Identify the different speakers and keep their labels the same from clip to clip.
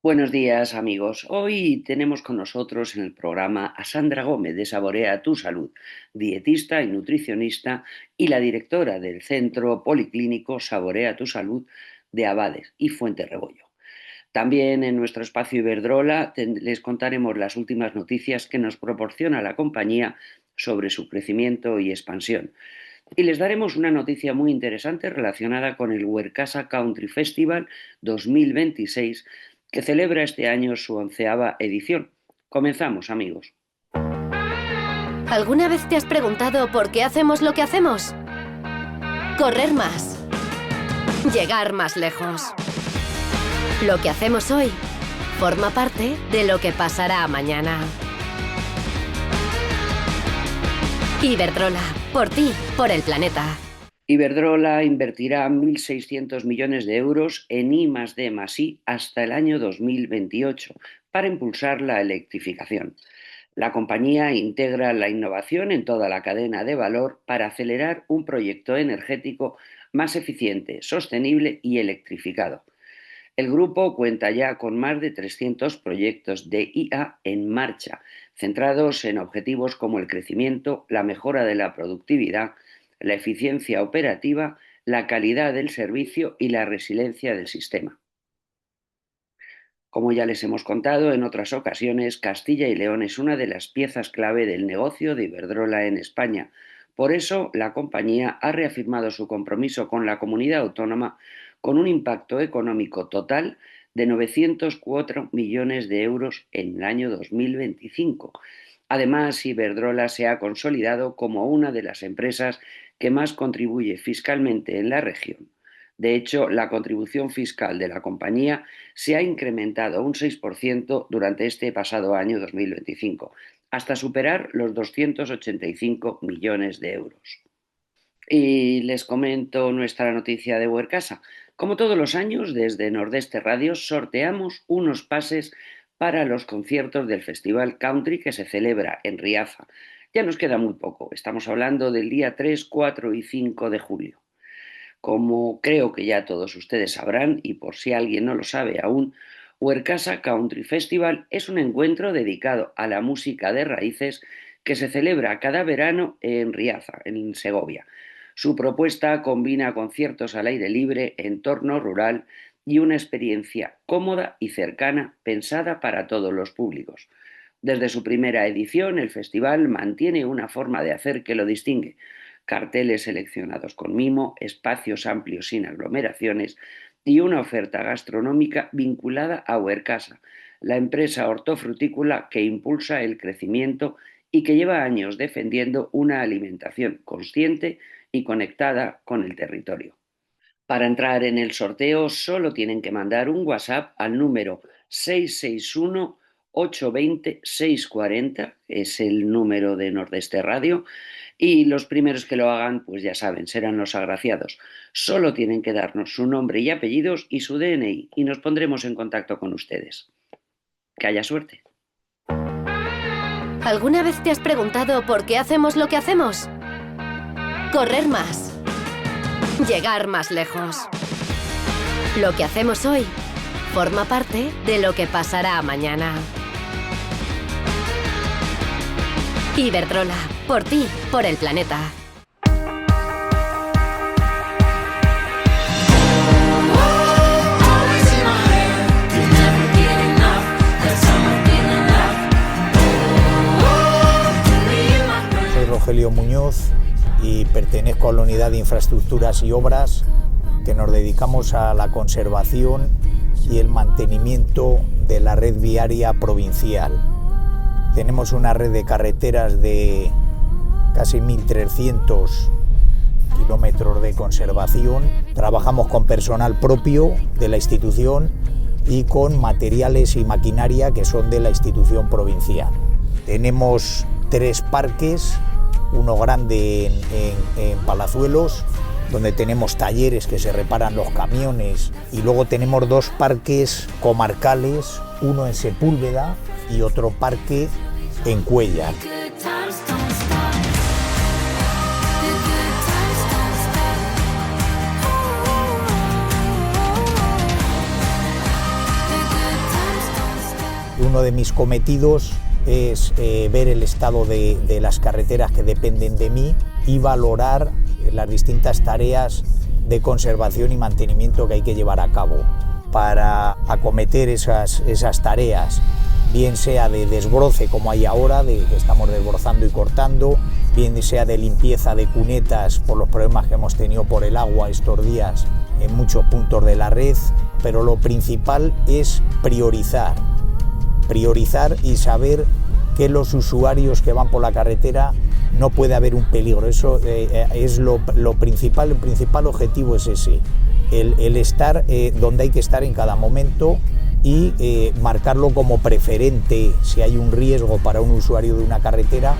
Speaker 1: Buenos días, amigos. Hoy tenemos con nosotros en el programa a Sandra Gómez de Saborea tu Salud, dietista y nutricionista y la directora del Centro Policlínico Saborea tu Salud de Abades y Fuente Rebollo. También en nuestro espacio Iberdrola les contaremos las últimas noticias que nos proporciona la compañía sobre su crecimiento y expansión. Y les daremos una noticia muy interesante relacionada con el Huercasa Country Festival 2026, que celebra este año su 11ª edición. Comenzamos, amigos.
Speaker 2: ¿Alguna vez te has preguntado por qué hacemos lo que hacemos? Correr más. Llegar más lejos. Lo que hacemos hoy forma parte de lo que pasará mañana. Iberdrola, por ti, por el planeta.
Speaker 1: Iberdrola invertirá 1.600 millones de euros en I+D+I hasta el año 2028 para impulsar la electrificación. La compañía integra la innovación en toda la cadena de valor para acelerar un proyecto energético más eficiente, sostenible y electrificado. El grupo cuenta ya con más de 300 proyectos de IA en marcha, centrados en objetivos como el crecimiento, la mejora de la productividad, la eficiencia operativa, la calidad del servicio y la resiliencia del sistema. Como ya les hemos contado en otras ocasiones, Castilla y León es una de las piezas clave del negocio de Iberdrola en España. Por eso, la compañía ha reafirmado su compromiso con la comunidad autónoma con un impacto económico total de 904 millones de euros en el año 2025. Además, Iberdrola se ha consolidado como una de las empresas que más contribuye fiscalmente en la región. De hecho, la contribución fiscal de la compañía se ha incrementado un 6% durante este pasado año 2025, hasta superar los 285 millones de euros. Y les comento nuestra noticia de Huercasa. Como todos los años, desde Nordeste Radio sorteamos unos pases para los conciertos del Festival Country que se celebra en Riaza. Ya nos queda muy poco, estamos hablando del día 3, 4 y 5 de julio. Como creo que ya todos ustedes sabrán, y por si alguien no lo sabe aún, Huercasa Country Festival es un encuentro dedicado a la música de raíces que se celebra cada verano en Riaza, en Segovia. Su propuesta combina conciertos al aire libre, entorno rural y una experiencia cómoda y cercana pensada para todos los públicos. Desde su primera edición, el festival mantiene una forma de hacer que lo distingue: carteles seleccionados con mimo, espacios amplios sin aglomeraciones y una oferta gastronómica vinculada a Huercasa, la empresa hortofrutícola que impulsa el crecimiento y que lleva años defendiendo una alimentación consciente y conectada con el territorio. Para entrar en el sorteo solo tienen que mandar un WhatsApp al número 661 820 640, es el número de Nordeste Radio, y los primeros que lo hagan, pues ya saben, serán los agraciados. Solo tienen que darnos su nombre y apellidos y su DNI y nos pondremos en contacto con ustedes. Que haya suerte.
Speaker 2: ¿Alguna vez te has preguntado por qué hacemos lo que hacemos? Correr más. Llegar más lejos. Lo que hacemos hoy forma parte de lo que pasará mañana. Iberdrola, por ti, por el planeta.
Speaker 3: Soy Rogelio Muñoz y pertenezco a la Unidad de Infraestructuras y Obras, que nos dedicamos a la conservación y el mantenimiento de la red viaria provincial. Tenemos una red de carreteras de casi 1.300 kilómetros de conservación. Trabajamos con personal propio de la institución y con materiales y maquinaria que son de la institución provincial. Tenemos 3 parques, uno grande en Palazuelos, donde tenemos talleres que se reparan los camiones, y luego tenemos 2 parques comarcales, uno en Sepúlveda y otro parque en Cuéllar. uno de mis cometidos es ver el estado de las carreteras que dependen de mí y valorar las distintas tareas de conservación y mantenimiento que hay que llevar a cabo para acometer esas tareas, bien sea de desbroce como hay ahora, de que estamos desbrozando y cortando, bien sea de limpieza de cunetas por los problemas que hemos tenido por el agua estos días en muchos puntos de la red, pero lo principal es priorizar y saber que los usuarios que van por la carretera no puede haber un peligro. Eso es lo principal. El principal objetivo es ese, el estar donde hay que estar en cada momento y marcarlo como preferente si hay un riesgo para un usuario de una carretera.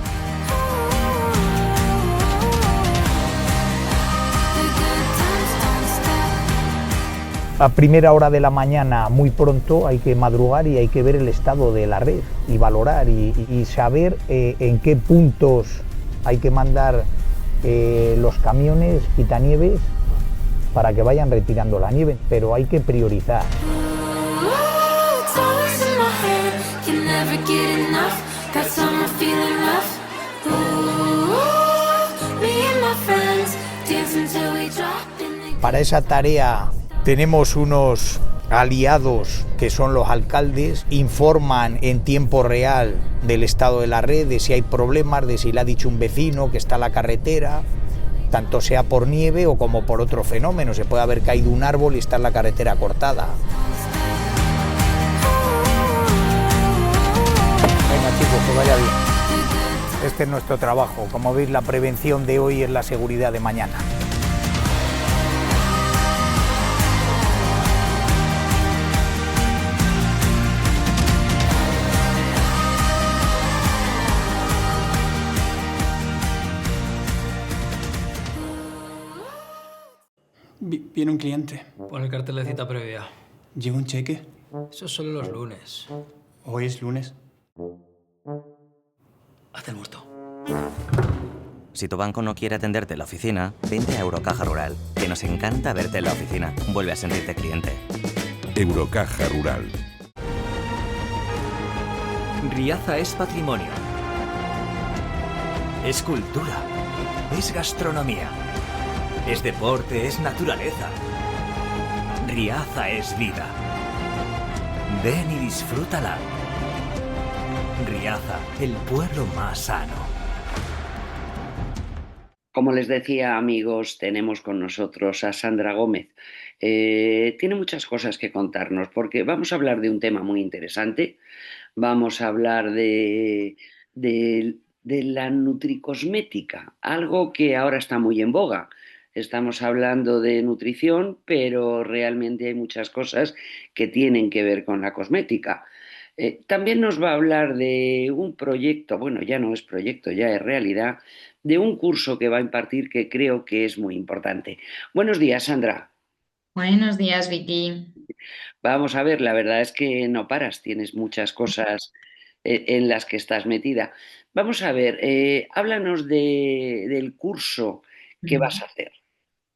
Speaker 3: A primera hora de la mañana, muy pronto, hay que madrugar y hay que ver el estado de la red y valorar y saber en qué puntos hay que mandar los camiones quitanieves para que vayan retirando la nieve, pero hay que priorizar. Para esa tarea tenemos unos aliados que son los alcaldes, informan en tiempo real del estado de la red, de si hay problemas, de si le ha dicho un vecino que está la carretera, tanto sea por nieve o como por otro fenómeno. Se puede haber caído un árbol y está la carretera cortada. Venga chicos, que vaya bien. Este es nuestro trabajo. Como veis, la prevención de hoy es la seguridad de mañana.
Speaker 4: Viene un cliente.
Speaker 5: Pon el cartel de cita previa.
Speaker 4: ¿Lleva un cheque?
Speaker 5: Eso es solo los lunes.
Speaker 4: Hoy es lunes.
Speaker 5: Haz el muerto.
Speaker 6: Si tu banco no quiere atenderte en la oficina, vente a Eurocaja Rural, que nos encanta verte en la oficina. Vuelve a sentirte cliente.
Speaker 7: Eurocaja Rural.
Speaker 8: Riaza es patrimonio. Es cultura. Es gastronomía. Es deporte, es naturaleza. Riaza es vida. Ven y disfrútala. Riaza, el pueblo más sano.
Speaker 1: Como les decía, amigos, tenemos con nosotros a Sandra Gómez. Tiene muchas cosas que contarnos porque vamos a hablar de un tema muy interesante. Vamos a hablar de la nutricosmética, algo que ahora está muy en boga. Estamos hablando de nutrición, pero realmente hay muchas cosas que tienen que ver con la cosmética. También nos va a hablar de un proyecto, bueno, ya no es proyecto, ya es realidad, de un curso que va a impartir que creo que es muy importante. Buenos días, Sandra.
Speaker 9: Buenos días, Vicky.
Speaker 1: Vamos a ver, la verdad es que no paras, tienes muchas cosas en las que estás metida. Vamos a ver, háblanos del curso que vas a hacer.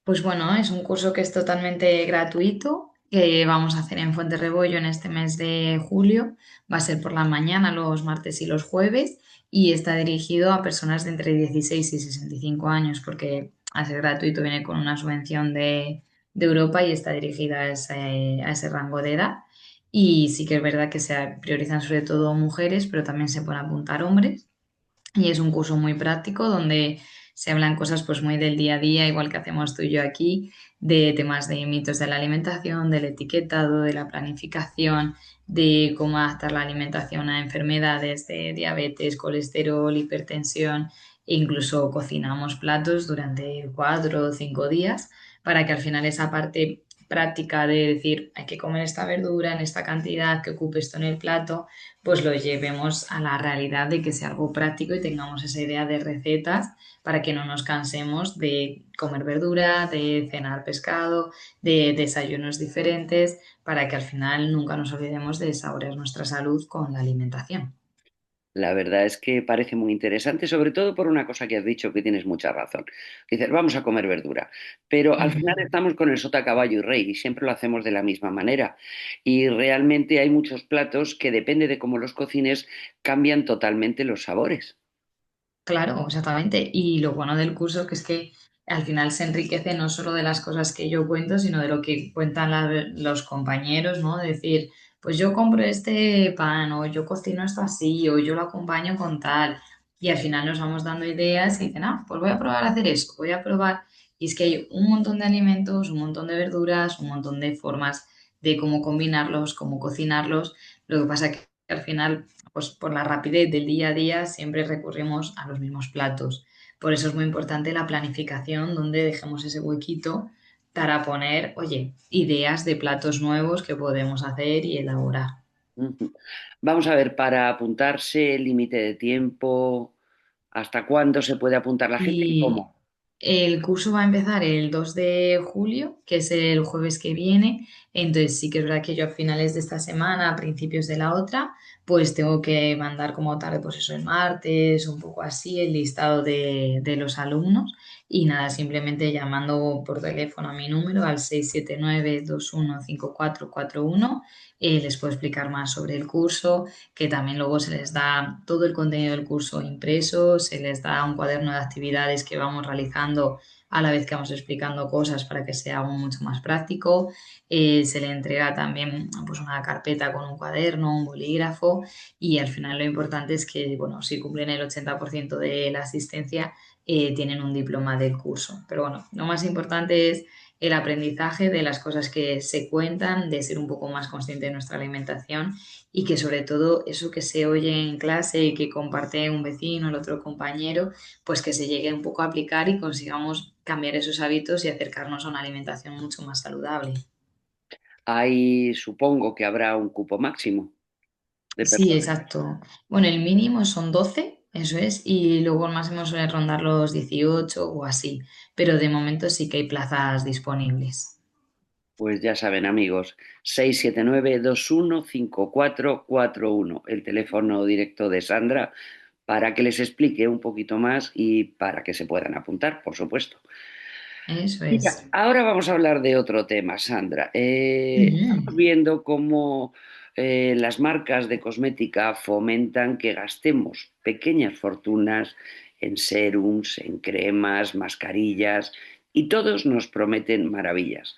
Speaker 9: Pues bueno, es un curso que es totalmente gratuito, que vamos a hacer en Fuente Rebollo en este mes de julio. Va a ser por la mañana, los martes y los jueves, y está dirigido a personas de entre 16 y 65 años, porque al ser gratuito viene con una subvención de Europa y está dirigida a ese rango de edad. Y sí que es verdad que se priorizan sobre todo mujeres, pero también se pueden apuntar hombres. Y es un curso muy práctico donde se hablan cosas pues muy del día a día, igual que hacemos tú y yo aquí, de temas de mitos de la alimentación, del etiquetado, de la planificación, de cómo adaptar la alimentación a enfermedades de diabetes, colesterol, hipertensión, e incluso cocinamos platos durante 4 o 5 días para que al final esa parte práctica de decir hay que comer esta verdura en esta cantidad, que ocupe esto en el plato, pues lo llevemos a la realidad de que sea algo práctico y tengamos esa idea de recetas para que no nos cansemos de comer verdura, de cenar pescado, de desayunos diferentes, para que al final nunca nos olvidemos de saborear nuestra salud con la alimentación.
Speaker 1: La verdad es que parece muy interesante, sobre todo por una cosa que has dicho que tienes mucha razón. Dices, vamos a comer verdura, pero al final
Speaker 9: Ujú.
Speaker 1: estamos con el sota, caballo y rey y siempre lo hacemos de la misma manera. Y realmente hay muchos platos que depende de cómo los cocines cambian totalmente los sabores.
Speaker 9: Claro, exactamente. Y lo bueno del curso que es que al final se enriquece no solo de las cosas que yo cuento, sino de lo que cuentan los compañeros, ¿no? Decir, pues yo compro este pan, o yo cocino esto así, o yo lo acompaño con tal. Y al final nos vamos dando ideas y dicen, ah, pues voy a probar a hacer eso, voy a probar. Y es que hay un montón de alimentos, un montón de verduras, un montón de formas de cómo combinarlos, cómo cocinarlos. Lo que pasa que al final pues por la rapidez del día a día siempre recurrimos a los mismos platos. Por eso es muy importante la planificación, donde dejemos ese huequito para poner, oye, ideas de platos nuevos que podemos hacer y elaborar.
Speaker 1: Ujú. Vamos a ver, para apuntarse, límite de tiempo, ¿hasta cuándo se puede apuntar la gente y
Speaker 9: Y
Speaker 1: cómo?
Speaker 9: el curso va a empezar el 2 de julio, que es el jueves que viene. Entonces sí que es verdad que yo a finales de esta semana, a principios de la otra, pues tengo que mandar como tarde, pues eso, el martes, un poco así, el listado de los alumnos. Y nada, simplemente llamando por teléfono a mi número al 679-215441. Les puedo explicar más sobre el curso, que también luego se les da todo el contenido del curso impreso, se les da un cuaderno de actividades que vamos realizando a la vez que vamos explicando cosas para que sea aún mucho más práctico. Se le entrega también pues, una carpeta con un cuaderno, un bolígrafo y al final lo importante es que, bueno, si cumplen el 80% de la asistencia, tienen un diploma del curso. Pero bueno, lo más importante es el aprendizaje de las cosas que se cuentan, de ser un poco más consciente de nuestra alimentación y que sobre todo eso que se oye en clase y que comparte un vecino, el otro compañero, pues que se llegue un poco a aplicar y consigamos cambiar esos hábitos y acercarnos a una alimentación mucho más saludable.
Speaker 1: Ahí supongo que habrá un cupo máximo de
Speaker 9: Sí,
Speaker 1: personas.
Speaker 9: exacto. Bueno, el mínimo son 12, eso es, y luego el máximo suele rondar los 18 o así, pero de momento sí que hay plazas disponibles.
Speaker 1: Pues ya saben, amigos, 679-215441, el teléfono directo de Sandra, para que les explique un poquito más y para que se puedan apuntar, por supuesto.
Speaker 9: Eso
Speaker 1: Mira,
Speaker 9: es.
Speaker 1: ahora vamos a hablar de otro tema, Sandra. Estamos
Speaker 9: Ujú.
Speaker 1: viendo cómo las marcas de cosmética fomentan que gastemos pequeñas fortunas en serums, en cremas, mascarillas, y todos nos prometen maravillas.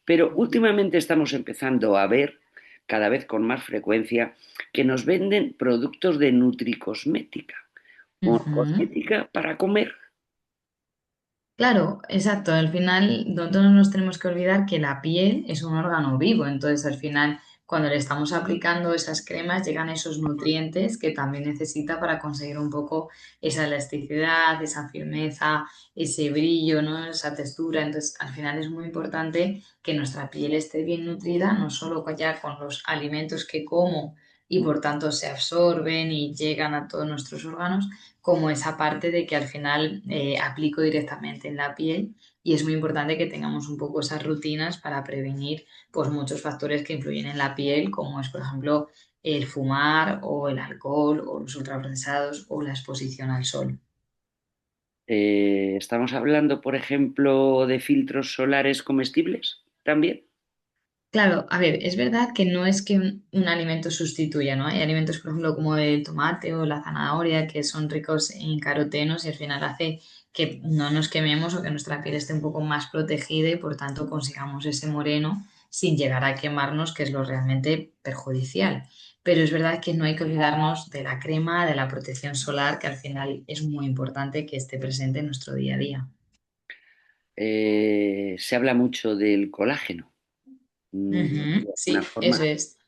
Speaker 1: Pero últimamente estamos empezando a ver, cada vez con más frecuencia, que nos venden productos de nutricosmética o
Speaker 9: Ujú.
Speaker 1: cosmética para comer.
Speaker 9: Claro, exacto. Al final, nosotros no nos tenemos que olvidar que la piel es un órgano vivo. Entonces, al final, cuando le estamos aplicando esas cremas, llegan esos nutrientes que también necesita para conseguir un poco esa elasticidad, esa firmeza, ese brillo, ¿no? Esa textura. Entonces, al final es muy importante que nuestra piel esté bien nutrida, no solo ya con los alimentos que como y por tanto se absorben y llegan a todos nuestros órganos como esa parte de que al final aplico directamente en la piel y es muy importante que tengamos un poco esas rutinas para prevenir pues muchos factores que influyen en la piel, como es por ejemplo el fumar o el alcohol o los ultraprocesados o la exposición al sol.
Speaker 1: Estamos hablando, por ejemplo, de filtros solares comestibles también.
Speaker 9: Claro, a ver, es verdad que no es que un alimento sustituya, ¿no? Hay alimentos, por ejemplo, como el tomate o la zanahoria, que son ricos en carotenos y al final hace que no nos quememos o que nuestra piel esté un poco más protegida y por tanto consigamos ese moreno sin llegar a quemarnos, que es lo realmente perjudicial. Pero es verdad que no hay que olvidarnos de la crema, de la protección solar, que al final es muy importante que esté presente en nuestro día a día.
Speaker 1: Se habla mucho del colágeno. De
Speaker 9: Ujú,
Speaker 1: alguna
Speaker 9: sí, eso
Speaker 1: forma,
Speaker 9: es.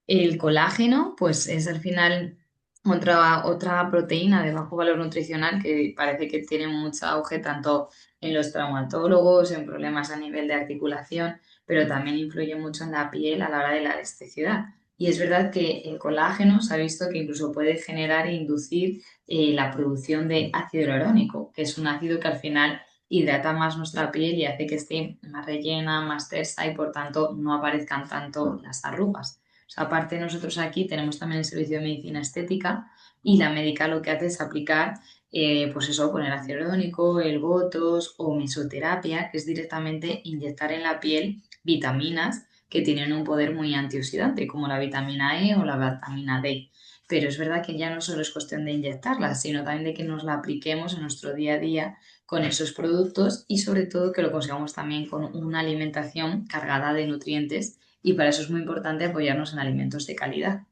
Speaker 9: El colágeno, pues es al final otra proteína de bajo valor nutricional que parece que tiene mucho auge tanto en los traumatólogos, en problemas a nivel de articulación, pero también influye mucho en la piel a la hora de la elasticidad. Y es verdad que el colágeno se ha visto que incluso puede generar e inducir la producción de ácido hialurónico, que es un ácido que al final hidrata más nuestra piel y hace que esté más rellena, más tersa y por tanto no aparezcan tanto las arrugas. O sea, aparte nosotros aquí tenemos también el servicio de medicina estética y la médica lo que hace es aplicar, pues eso, con el ácido hialurónico, el Botox o mesoterapia, que es directamente inyectar en la piel vitaminas que tienen un poder muy antioxidante, como la vitamina E o la vitamina D. Pero es verdad que ya no solo es cuestión de inyectarlas, sino también de que nos la apliquemos en nuestro día a día con esos productos y sobre todo que lo consigamos también con una alimentación cargada de nutrientes y para eso es muy importante apoyarnos en alimentos de calidad.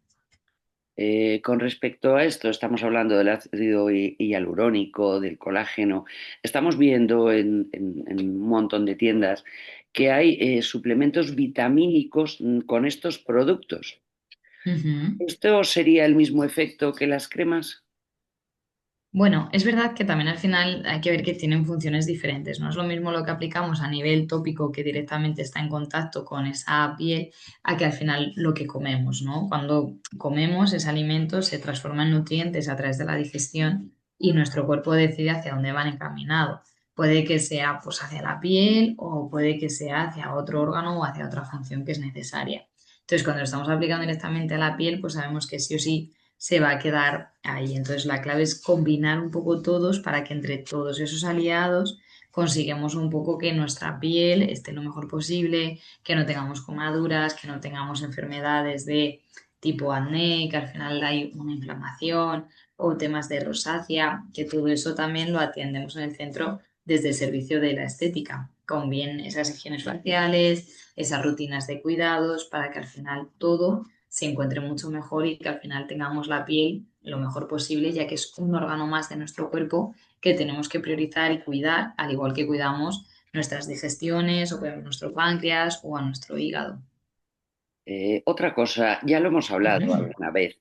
Speaker 1: Con respecto a esto, estamos hablando del ácido hialurónico, del colágeno. Estamos viendo en un montón de tiendas que hay suplementos vitamínicos con estos productos.
Speaker 9: Ujú.
Speaker 1: ¿Esto sería el mismo efecto que las cremas?
Speaker 9: Bueno, es verdad que también al final hay que ver que tienen funciones diferentes. No es lo mismo lo que aplicamos a nivel tópico que directamente está en contacto con esa piel a que al final lo que comemos, ¿no? Cuando comemos ese alimento se transforma en nutrientes a través de la digestión y nuestro cuerpo decide hacia dónde van encaminados. Puede que sea pues hacia la piel o puede que sea hacia otro órgano o hacia otra función que es necesaria. Entonces, cuando lo estamos aplicando directamente a la piel, pues sabemos que sí o sí se va a quedar ahí. Entonces la clave es combinar un poco todos para que entre todos esos aliados consigamos un poco que nuestra piel esté lo mejor posible, que no tengamos comaduras, que no tengamos enfermedades de tipo acné, que al final hay una inflamación o temas de rosácea, que todo eso también lo atiendemos en el centro desde el servicio de la estética, con bien esas higienes faciales, esas rutinas de cuidados, para que al final todo se encuentre mucho mejor y que al final tengamos la piel lo mejor posible, ya que es un órgano más de nuestro cuerpo que tenemos que priorizar y cuidar, al igual que cuidamos nuestras digestiones o cuidamos nuestro páncreas o a nuestro hígado.
Speaker 1: Otra cosa, ya lo hemos hablado
Speaker 9: Ujú.
Speaker 1: alguna vez,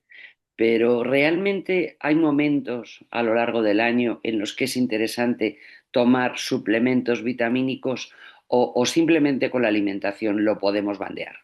Speaker 1: pero realmente hay momentos a lo largo del año en los que es interesante tomar suplementos vitamínicos o simplemente con la alimentación lo podemos bandear.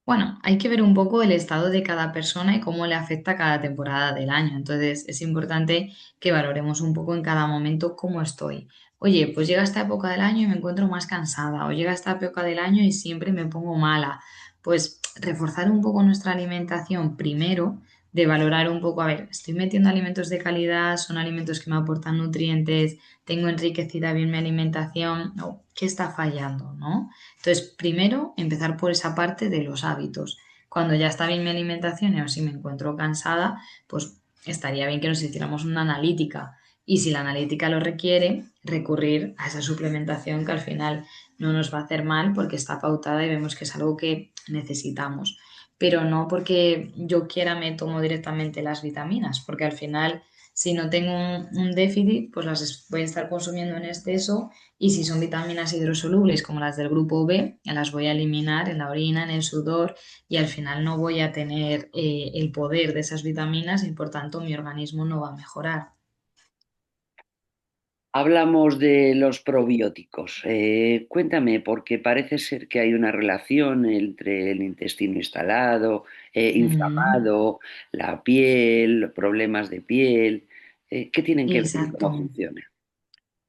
Speaker 9: Bueno, hay que ver un poco el estado de cada persona y cómo le afecta cada temporada del año. Entonces, es importante que valoremos un poco en cada momento cómo estoy. Oye, pues llega esta época del año y me encuentro más cansada, o llega esta época del año y siempre me pongo mala. Pues reforzar un poco nuestra alimentación primero, de valorar un poco, a ver, estoy metiendo alimentos de calidad, son alimentos que me aportan nutrientes, tengo enriquecida bien mi alimentación, o ¿qué está fallando, no? Entonces, primero, empezar por esa parte de los hábitos. Cuando ya está bien mi alimentación o si me encuentro cansada, pues estaría bien que nos hiciéramos una analítica. Y si la analítica lo requiere, recurrir a esa suplementación que al final no nos va a hacer mal porque está pautada y vemos que es algo que necesitamos. Pero no porque yo quiera me tomo directamente las vitaminas, porque al final, si no tengo un déficit, pues las voy a estar consumiendo en exceso y si son vitaminas hidrosolubles como las del grupo B, las voy a eliminar en la orina, en el sudor y al final no voy a tener el poder de esas vitaminas y por tanto mi organismo no va a mejorar.
Speaker 1: Hablamos de los probióticos. Cuéntame, porque parece ser que hay una relación entre el intestino instalado,
Speaker 9: Mm,
Speaker 1: inflamado, la piel, problemas de piel. ¿Qué tienen que ver y
Speaker 9: exacto.
Speaker 1: cómo funciona?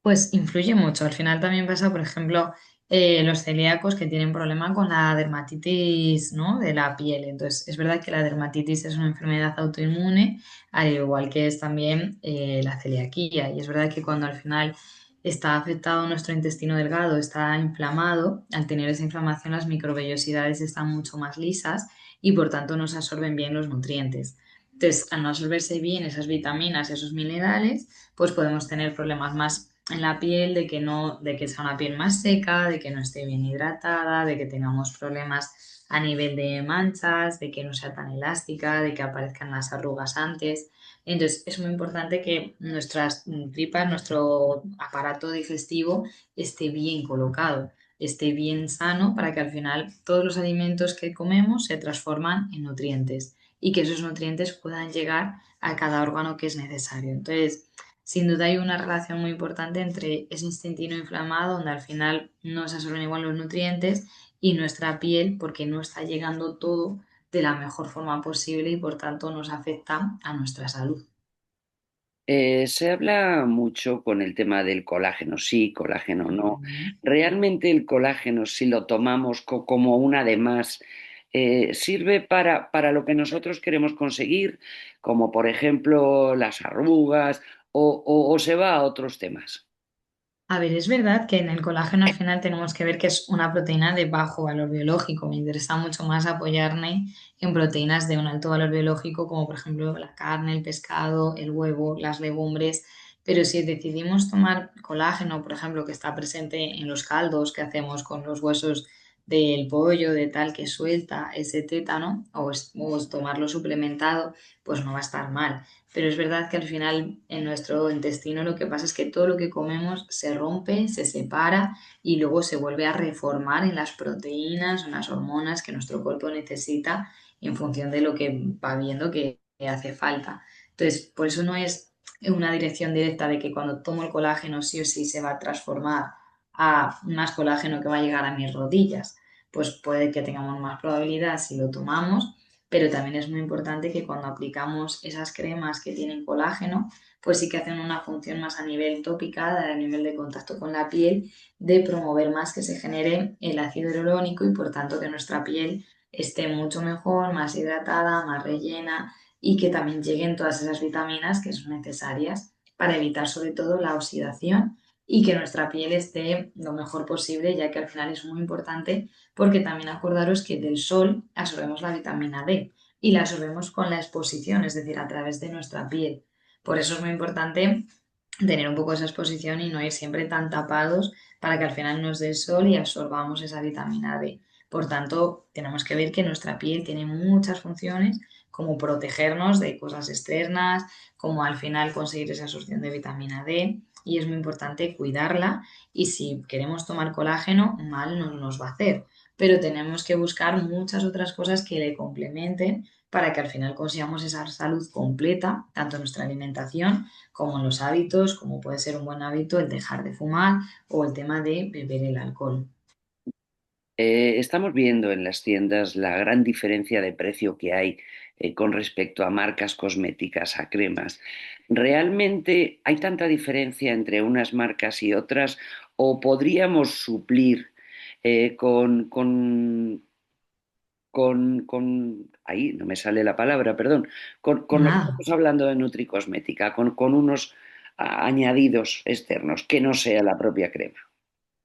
Speaker 9: Pues influye mucho. Al final también pasa, por ejemplo, los celíacos que tienen problema con la dermatitis, ¿no? De la piel. Entonces, es verdad que la dermatitis es una enfermedad autoinmune, al igual que es también la celiaquía. Y es verdad que cuando al final está afectado nuestro intestino delgado, está inflamado, al tener esa inflamación las microvellosidades están mucho más lisas y por tanto no se absorben bien los nutrientes. Entonces, al no absorberse bien esas vitaminas, esos minerales, pues podemos tener problemas más en la piel, de que no, de que sea una piel más seca, de que no esté bien hidratada, de que tengamos problemas a nivel de manchas, de que no sea tan elástica, de que aparezcan las arrugas antes. Entonces, es muy importante que nuestras tripas, nuestro aparato digestivo esté bien colocado, esté bien sano para que al final todos los alimentos que comemos se transforman en nutrientes y que esos nutrientes puedan llegar a cada órgano que es necesario. Entonces, sin duda hay una relación muy importante entre ese intestino inflamado, donde al final no se absorben igual los nutrientes, y nuestra piel, porque no está llegando todo de la mejor forma posible y por tanto nos afecta a nuestra salud.
Speaker 1: Se habla mucho con el tema del colágeno, sí, colágeno no.
Speaker 9: Ujú.
Speaker 1: Realmente el colágeno, si lo tomamos como una de más, ¿Sirve para lo que nosotros queremos conseguir, como por ejemplo las arrugas, o se va a otros temas?
Speaker 9: A ver, es verdad que en el colágeno al final tenemos que ver que es una proteína de bajo valor biológico. Me interesa mucho más apoyarme en proteínas de un alto valor biológico, como por ejemplo la carne, el pescado, el huevo, las legumbres. Pero si decidimos tomar colágeno, por ejemplo, que está presente en los caldos que hacemos con los huesos del pollo, de tal que suelta ese tétano, o tomarlo suplementado, pues no va a estar mal. Pero es verdad que al final en nuestro intestino lo que pasa es que todo lo que comemos se rompe, se separa y luego se vuelve a reformar en las proteínas o en las hormonas que nuestro cuerpo necesita en función de lo que va viendo que hace falta. Entonces, por eso no es una dirección directa de que cuando tomo el colágeno sí o sí se va a transformar a más colágeno que va a llegar a mis rodillas. Pues puede que tengamos más probabilidad si lo tomamos, pero también es muy importante que cuando aplicamos esas cremas que tienen colágeno, pues sí que hacen una función más a nivel tópica, a nivel de contacto con la piel, de promover más que se genere el ácido hialurónico y por tanto que nuestra piel esté mucho mejor, más hidratada, más rellena y que también lleguen todas esas vitaminas que son necesarias para evitar sobre todo la oxidación y que nuestra piel esté lo mejor posible, ya que al final es muy importante porque también acordaros que del sol absorbemos la vitamina D y la absorbemos con la exposición, es decir, a través de nuestra piel. Por eso es muy importante tener un poco esa exposición y no ir siempre tan tapados para que al final nos dé el sol y absorbamos esa vitamina D. Por tanto, tenemos que ver que nuestra piel tiene muchas funciones, como protegernos de cosas externas, como al final conseguir esa absorción de vitamina D, y es muy importante cuidarla, y si queremos tomar colágeno, mal no nos va a hacer, pero tenemos que buscar muchas otras cosas que le complementen para que al final consigamos esa salud completa, tanto en nuestra alimentación como en los hábitos, como puede ser un buen hábito el dejar de fumar o el tema de beber el alcohol.
Speaker 1: Estamos viendo en las tiendas la gran diferencia de precio que hay con respecto a marcas cosméticas, a cremas. ¿Realmente hay tanta diferencia entre unas marcas y otras o podríamos suplir ahí no me sale la palabra, perdón, con lo que
Speaker 9: Nada.
Speaker 1: estamos hablando de nutricosmética, con unos añadidos externos, que no sea la propia crema?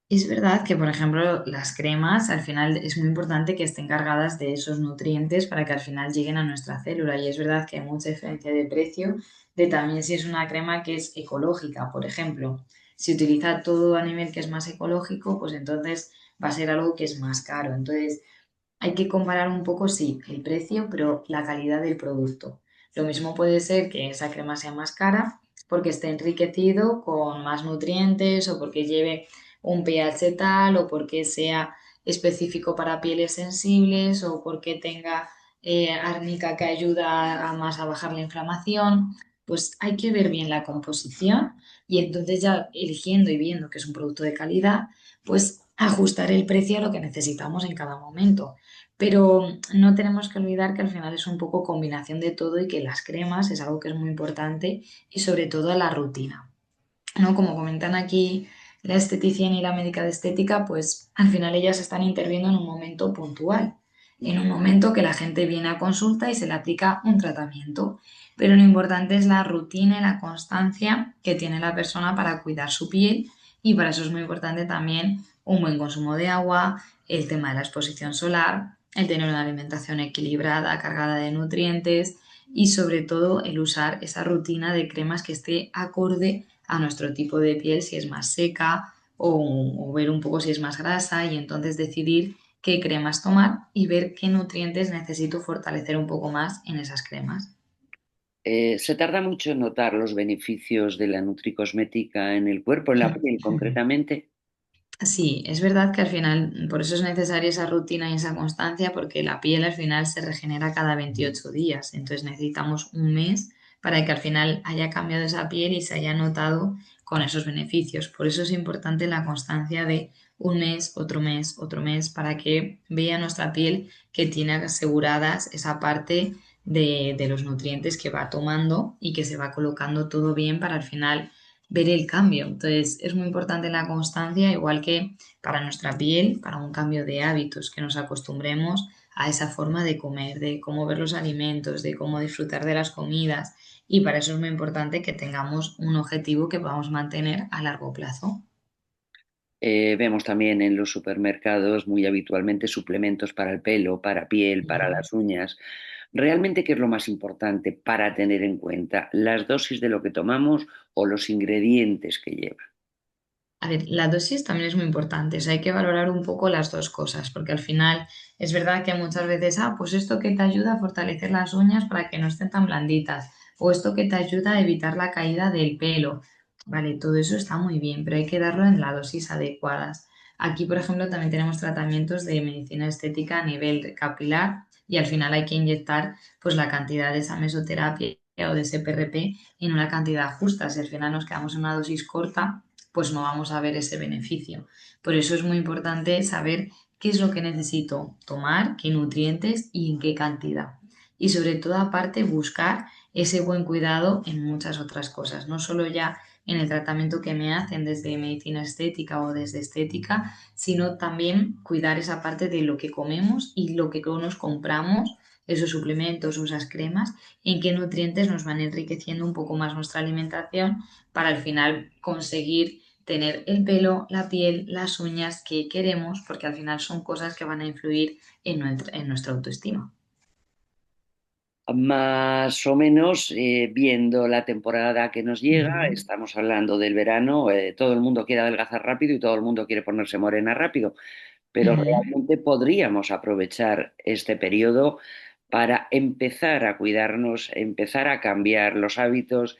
Speaker 9: Es verdad que, por ejemplo, las cremas al final es muy importante que estén cargadas de esos nutrientes para que al final lleguen a nuestra célula. Y es verdad que hay mucha diferencia de precio de también si es una crema que es ecológica, por ejemplo. Si utiliza todo a nivel que es más ecológico, pues entonces va a ser algo que es más caro. Entonces hay que comparar un poco, sí, el precio, pero la calidad del producto. Lo mismo puede ser que esa crema sea más cara porque esté enriquecido con más nutrientes o porque lleve un pH tal o porque sea específico para pieles sensibles o porque tenga árnica que ayuda más a bajar la inflamación. Pues hay que ver bien la composición y entonces ya eligiendo y viendo que es un producto de calidad, pues ajustar el precio a lo que necesitamos en cada momento. Pero no tenemos que olvidar que al final es un poco combinación de todo y que las cremas es algo que es muy importante y sobre todo la rutina, ¿no? Como comentan aquí la esteticiana y la médica de estética, pues al final ellas están interviniendo en un momento puntual, en un momento que la gente viene a consulta y se le aplica un tratamiento. Pero lo importante es la rutina y la constancia que tiene la persona para cuidar su piel y para eso es muy importante también un buen consumo de agua, el tema de la exposición solar, el tener una alimentación equilibrada, cargada de nutrientes y sobre todo el usar esa rutina de cremas que esté acorde a nuestro tipo de piel, si es más seca o ver un poco si es más grasa y entonces decidir qué cremas tomar y ver qué nutrientes necesito fortalecer un poco más en esas cremas.
Speaker 1: Se tarda mucho en notar los beneficios de la nutricosmética en el cuerpo, en la piel concretamente.
Speaker 9: Sí, es verdad que al final, por eso es necesaria esa rutina y esa constancia, porque la piel al final se regenera cada 28 días, entonces necesitamos un mes para que al final haya cambiado esa piel y se haya notado con esos beneficios. Por eso es importante la constancia de un mes, otro mes, para que vea nuestra piel que tiene aseguradas esa parte de los nutrientes que va tomando y que se va colocando todo bien para al final ver el cambio. Entonces, es muy importante la constancia, igual que para nuestra piel, para un cambio de hábitos, que nos acostumbremos a esa forma de comer, de cómo ver los alimentos, de cómo disfrutar de las comidas. Y para eso es muy importante que tengamos un objetivo que podamos mantener a largo plazo.
Speaker 1: Vemos también en los supermercados muy habitualmente suplementos para el pelo, para piel, para
Speaker 9: Ujú.
Speaker 1: las uñas. ¿Realmente qué es lo más importante para tener en cuenta? ¿Las dosis de lo que tomamos o los ingredientes que lleva?
Speaker 9: A ver, la dosis también es muy importante, o sea, hay que valorar un poco las dos cosas, porque al final es verdad que muchas veces, pues esto que te ayuda a fortalecer las uñas para que no estén tan blanditas, o esto que te ayuda a evitar la caída del pelo, vale, todo eso está muy bien, pero hay que darlo en la dosis adecuadas. Aquí, por ejemplo, también tenemos tratamientos de medicina estética a nivel capilar y al final hay que inyectar pues la cantidad de esa mesoterapia o de ese PRP en una cantidad justa, si al final nos quedamos en una dosis corta pues no vamos a ver ese beneficio. Por eso es muy importante saber qué es lo que necesito tomar, qué nutrientes y en qué cantidad. Y sobre todo, aparte, buscar ese buen cuidado en muchas otras cosas, no solo ya en el tratamiento que me hacen desde medicina estética o desde estética, sino también cuidar esa parte de lo que comemos y lo que nos compramos, esos suplementos o esas cremas, en qué nutrientes nos van enriqueciendo un poco más nuestra alimentación para al final conseguir tener el pelo, la piel, las uñas que queremos, porque al final son cosas que van a influir en nuestra autoestima.
Speaker 1: Más o menos, viendo la temporada que nos llega,
Speaker 9: Ujú,
Speaker 1: estamos hablando del verano, todo el mundo quiere adelgazar rápido y todo el mundo quiere ponerse morena rápido, pero
Speaker 9: ujú.
Speaker 1: realmente podríamos aprovechar este periodo para empezar a cuidarnos, empezar a cambiar los hábitos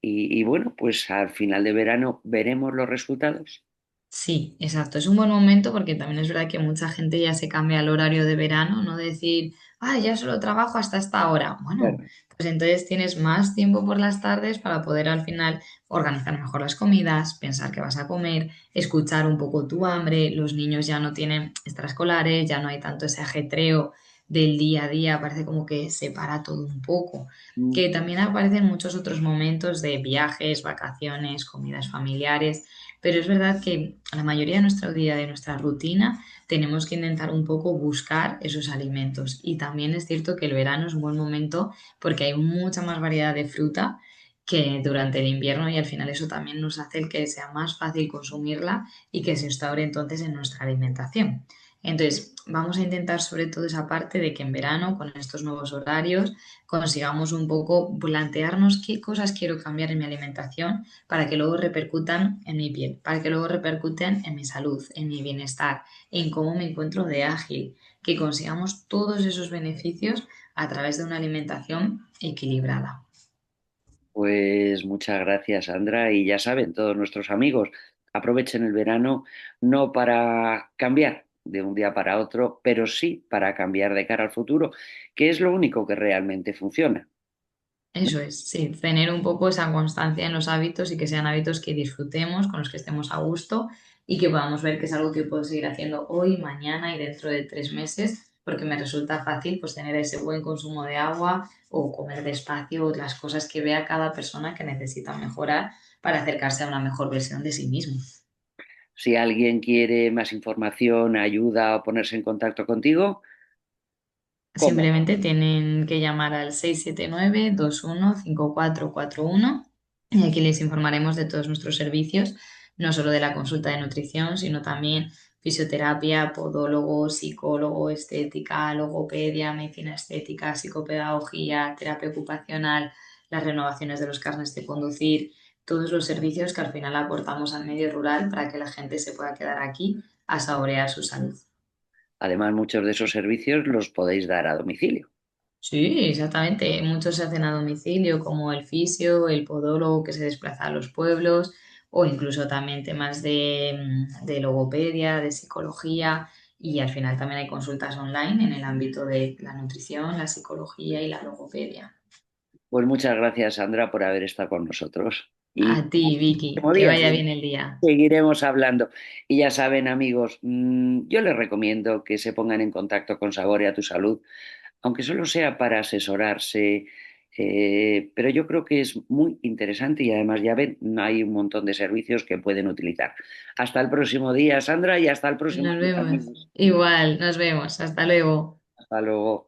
Speaker 1: y bueno, pues al final de verano veremos los resultados.
Speaker 9: Sí, exacto. Es un buen momento porque también es verdad que mucha gente ya se cambia el horario de verano, no decir, ya solo trabajo hasta esta hora. Bueno,
Speaker 1: Claro.
Speaker 9: pues entonces tienes más tiempo por las tardes para poder al final organizar mejor las comidas, pensar qué vas a comer, escuchar un poco tu hambre. Los niños ya no tienen extraescolares, ya no hay tanto ese ajetreo del día a día, parece como que se para todo un poco.
Speaker 1: Mm.
Speaker 9: Que también aparecen muchos otros momentos de viajes, vacaciones, comidas familiares. Pero es verdad que la mayoría de nuestro día, de nuestra rutina, tenemos que intentar un poco buscar esos alimentos. Y también es cierto que el verano es un buen momento porque hay mucha más variedad de fruta que durante el invierno y al final eso también nos hace el que sea más fácil consumirla y que se instaure entonces en nuestra alimentación. Entonces, vamos a intentar sobre todo esa parte de que en verano, con estos nuevos horarios, consigamos un poco plantearnos qué cosas quiero cambiar en mi alimentación para que luego repercutan en mi piel, para que luego repercuten en mi salud, en mi bienestar, en cómo me encuentro de ágil, que consigamos todos esos beneficios a través de una alimentación equilibrada.
Speaker 1: Pues muchas gracias, Sandra. Y ya saben, todos nuestros amigos, aprovechen el verano no para cambiar de un día para otro, pero sí para cambiar de cara al futuro, que es lo único que realmente funciona.
Speaker 9: Eso es, sí, tener un poco esa constancia en los hábitos y que sean hábitos que disfrutemos, con los que estemos a gusto y que podamos ver que es algo que puedo seguir haciendo hoy, mañana y dentro de 3 meses, porque me resulta fácil pues tener ese buen consumo de agua o comer despacio o las cosas que vea cada persona que necesita mejorar para acercarse a una mejor versión de sí mismo.
Speaker 1: Si alguien quiere más información, ayuda o ponerse en contacto contigo, ¿cómo?
Speaker 9: Simplemente tienen que llamar al 679-215441 y aquí les informaremos de todos nuestros servicios, no solo de la consulta de nutrición, sino también fisioterapia, podólogo, psicólogo, estética, logopedia, medicina estética, psicopedagogía, terapia ocupacional, las renovaciones de los carnets de conducir, todos los servicios que al final aportamos al medio rural para que la gente se pueda quedar aquí a saborear su salud.
Speaker 1: Además, muchos de esos servicios los podéis dar a domicilio.
Speaker 9: Sí, exactamente. Muchos se hacen a domicilio, como el fisio, el podólogo que se desplaza a los pueblos, o incluso también temas de logopedia, de psicología, y al final también hay consultas online en el ámbito de la nutrición, la psicología y la logopedia.
Speaker 1: Pues muchas gracias, Sandra, por haber estado con nosotros. Y
Speaker 9: A ti, Vicky,
Speaker 1: como
Speaker 9: que
Speaker 1: día,
Speaker 9: vaya bien el día.
Speaker 1: seguiremos hablando. Y ya saben, amigos, yo les recomiendo que se pongan en contacto con Saborea tu Salud, aunque solo sea para asesorarse, pero yo creo que es muy interesante y además ya ven, hay un montón de servicios que pueden utilizar. Hasta el próximo día, Sandra, y hasta el próximo
Speaker 9: Nos
Speaker 1: día,
Speaker 9: vemos.
Speaker 1: amigos.
Speaker 9: Igual, nos vemos. Hasta luego.
Speaker 1: Hasta luego.